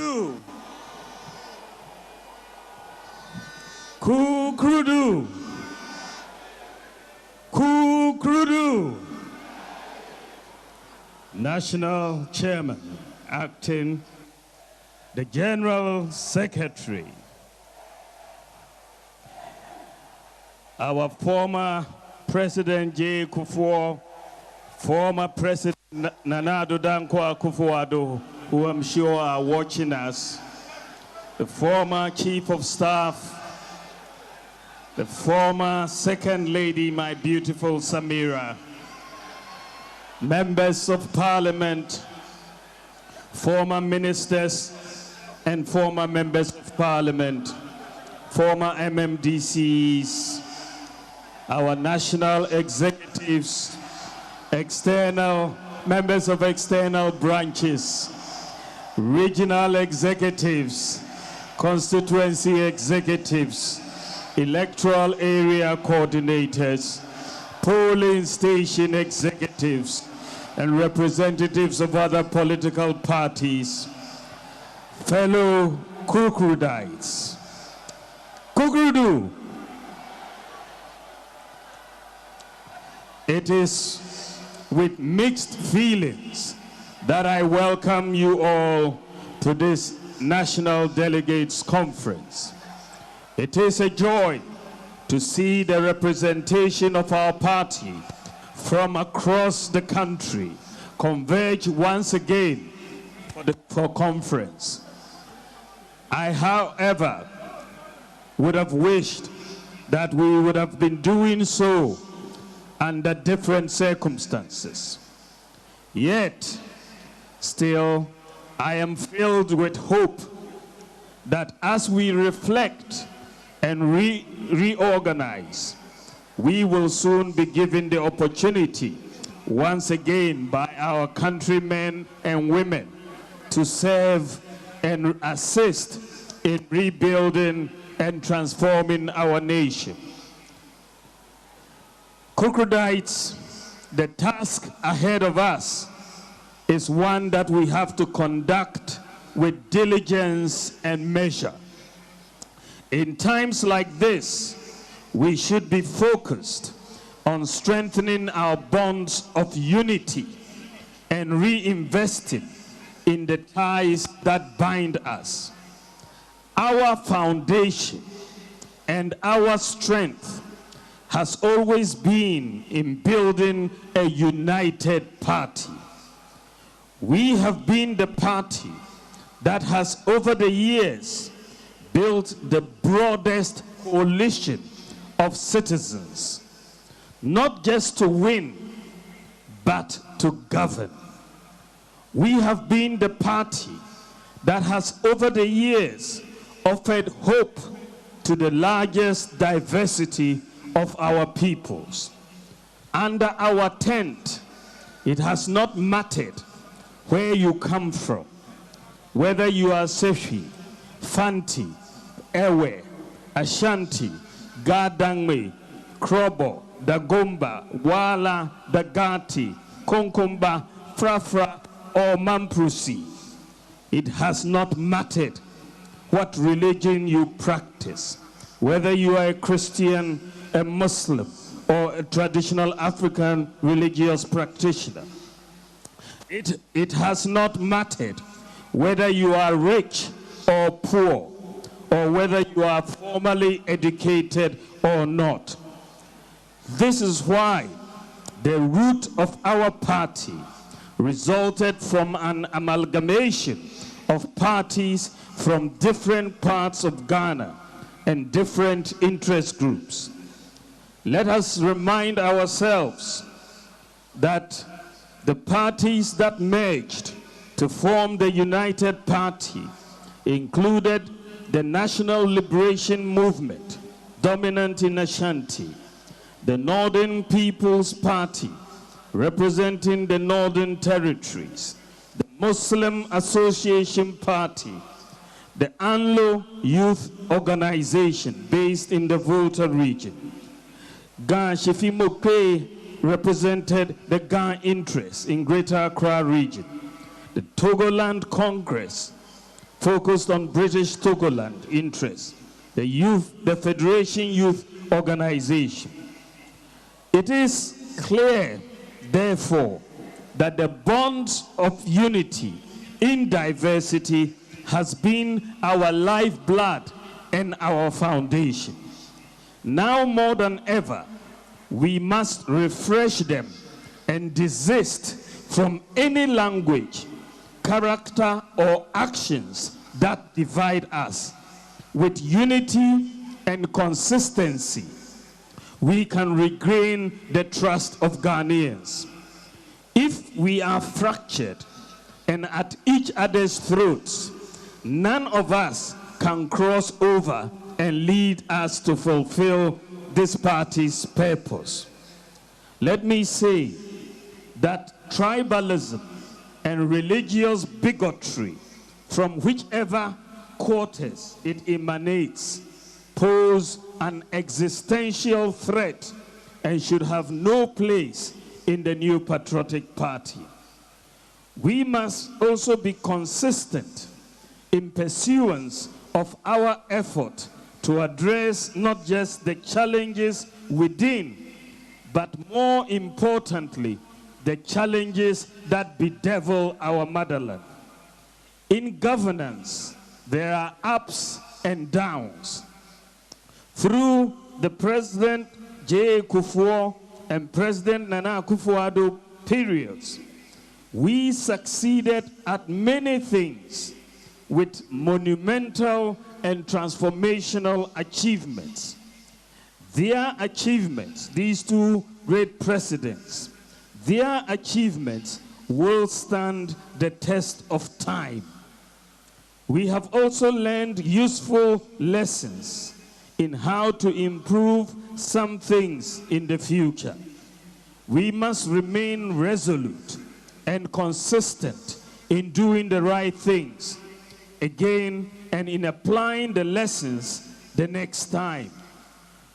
Kukrudu. Kukrudu. Kukrudu. National Chairman, Acting, the General Secretary, our former President J. Kufuor, former President Nana Addo Dankwa Akufo-Addo, who I'm sure are watching us, the former Chief of Staff, the former Second Lady, my beautiful Samira, members of Parliament, former ministers and former members of Parliament, former MMDCs, our national executives, external members of external branches, regional executives, constituency executives, electoral area coordinators, polling station executives, and representatives of other political parties, fellow Kukrudites. Kukrudu. It is with mixed feelings that I welcome you all to this National Delegates Conference. It is a joy to see the representation of our party from across the country converge once again for conference. I, however, would have wished that we would have been doing so under different circumstances. Yet, still, I am filled with hope that as we reflect and reorganize, we will soon be given the opportunity once again by our countrymen and women to serve and assist in rebuilding and transforming our nation. Kukrudites, the task ahead of us is one that we have to conduct with diligence and measure. In times like this, we should be focused on strengthening our bonds of unity and reinvesting in the ties that bind us. Our foundation and our strength has always been in building a united party. We have been the party that has over the years built the broadest coalition of citizens, not just to win, but to govern. We have been the party that has over the years offered hope to the largest diversity of our peoples. Under our tent, it has not mattered where you come from, whether you are Sefi, Fanti, Ewe, Ashanti, Gadangme, Krobo, Dagomba, Wala, Dagati, Konkomba, Frafra, or Mamprusi. It has not mattered what religion you practice, whether you are a Christian, a Muslim, or a traditional African religious practitioner. It has not mattered whether you are rich or poor, or whether you are formally educated or not. This is why the root of our party resulted from an amalgamation of parties from different parts of Ghana and different interest groups. Let us remind ourselves that the parties that merged to form the United Party included the National Liberation Movement, dominant in Ashanti, the Northern People's Party, representing the Northern Territories, the Muslim Association Party, the Anlo Youth Organization based in the Volta region. Gan Shefi Mope represented the Gan interests in Greater Accra region. The Togoland Congress focused on British Togoland interests, the Federation Youth Organization. It is clear, therefore, that the bonds of unity in diversity has been our lifeblood and our foundation. Now more than ever, we must refresh them and desist from any language, character, or actions that divide us. With unity and consistency, we can regain the trust of Ghanaians. If we are fractured and at each other's throats, none of us can cross over and lead us to fulfill this party's purpose. Let me say that tribalism and religious bigotry, from whichever quarters it emanates, pose an existential threat and should have no place in the new patriotic party. We must also be consistent in pursuance of our effort to address not just the challenges within, but more importantly, the challenges that bedevil our motherland. In governance, there are ups and downs. Through the President J. Kufuor and President Nana Akufo-Addo periods, we succeeded at many things with monumental and transformational achievements. Their achievements, these two great presidents, their achievements will stand the test of time. We have also learned useful lessons in how to improve some things in the future. We must remain resolute and consistent in doing the right things again and in applying the lessons the next time.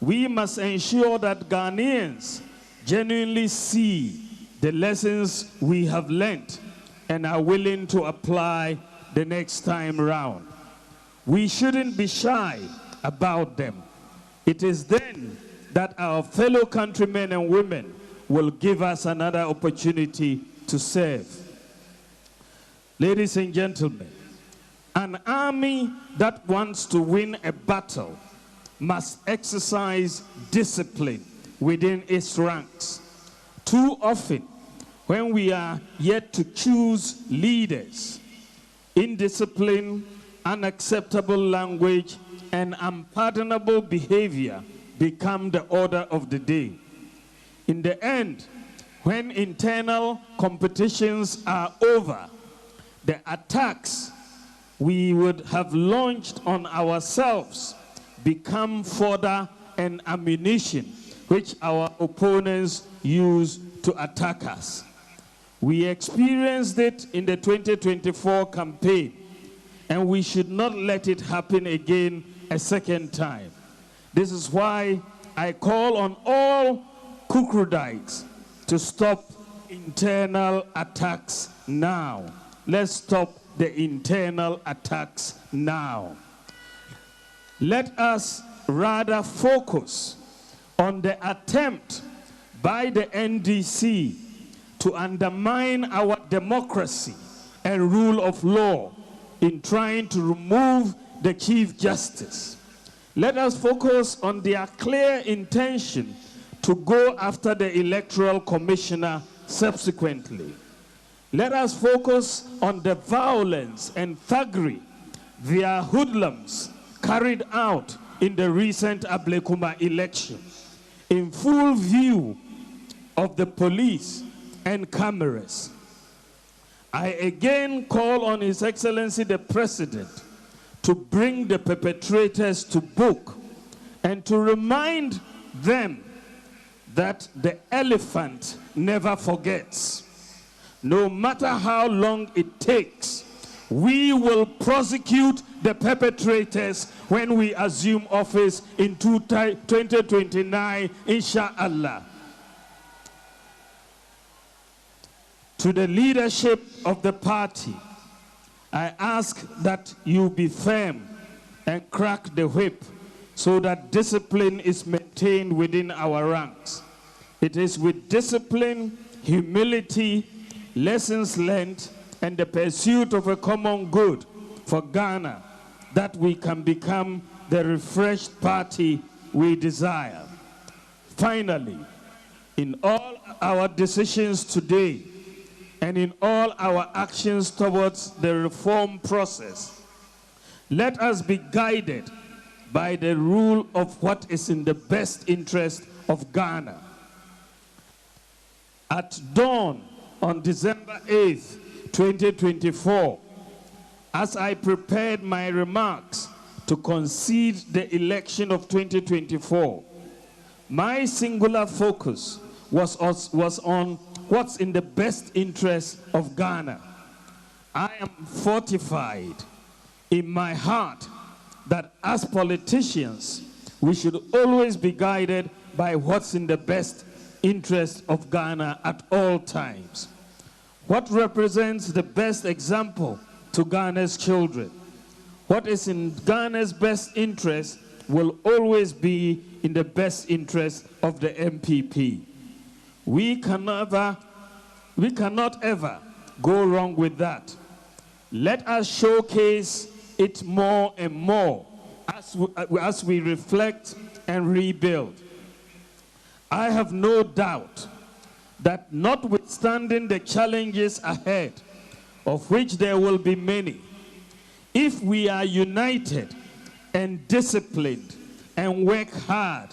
We must ensure that Ghanaians genuinely see the lessons we have learned and are willing to apply the next time round. We shouldn't be shy about them. It is then that our fellow countrymen and women will give us another opportunity to serve. Ladies and gentlemen, an army that wants to win a battle must exercise discipline within its ranks. Too often, when we are yet to choose leaders, indiscipline, unacceptable language, and unpardonable behavior become the order of the day. In the end, when internal competitions are over, the attacks we would have launched on ourselves become fodder and ammunition which our opponents use to attack us. We experienced it in the 2024 campaign, and we should not let it happen again a second time. This is why I call on all Kukrudites to stop internal attacks now. Let's stop the internal attacks now. Let us rather focus on the attempt by the NDC to undermine our democracy and rule of law in trying to remove the Chief Justice. Let us focus on their clear intention to go after the Electoral Commissioner subsequently. Let us focus on the violence and thuggery their hoodlums carried out in the recent Ablekuma election, in full view of the police and cameras. I again call on His Excellency the President to bring the perpetrators to book and to remind them that the elephant never forgets. No matter how long it takes, we will prosecute the perpetrators when we assume office in 2029, inshallah. To the leadership of the party, I ask that you be firm and crack the whip so that discipline is maintained within our ranks. It is with discipline, humility, lessons learned, and the pursuit of a common good for Ghana that we can become the refreshed party we desire. Finally, in all our decisions today and in all our actions towards the reform process, let us be guided by the rule of what is in the best interest of Ghana. At dawn on December 8th, 2024, as I prepared my remarks to concede the election of 2024, my singular focus was on what's in the best interest of Ghana. I am fortified in my heart that as politicians, we should always be guided by what's in the best interest of Ghana at all times. What represents the best example to Ghana's children? What is in Ghana's best interest will always be in the best interest of the NPP. We cannot ever go wrong with that. Let us showcase it more and more as we reflect and rebuild. I have no doubt that notwithstanding the challenges ahead, of which there will be many, if we are united and disciplined and work hard,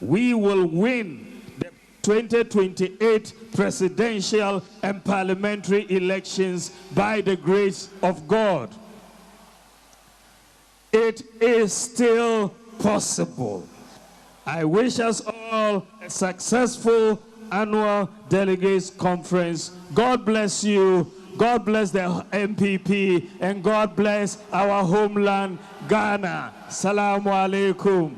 we will win the 2028 presidential and parliamentary elections by the grace of God. It is still possible. I wish us all a successful annual delegates conference. God bless you. God bless the NPP, and God bless our homeland, Ghana. Salamu alaikum.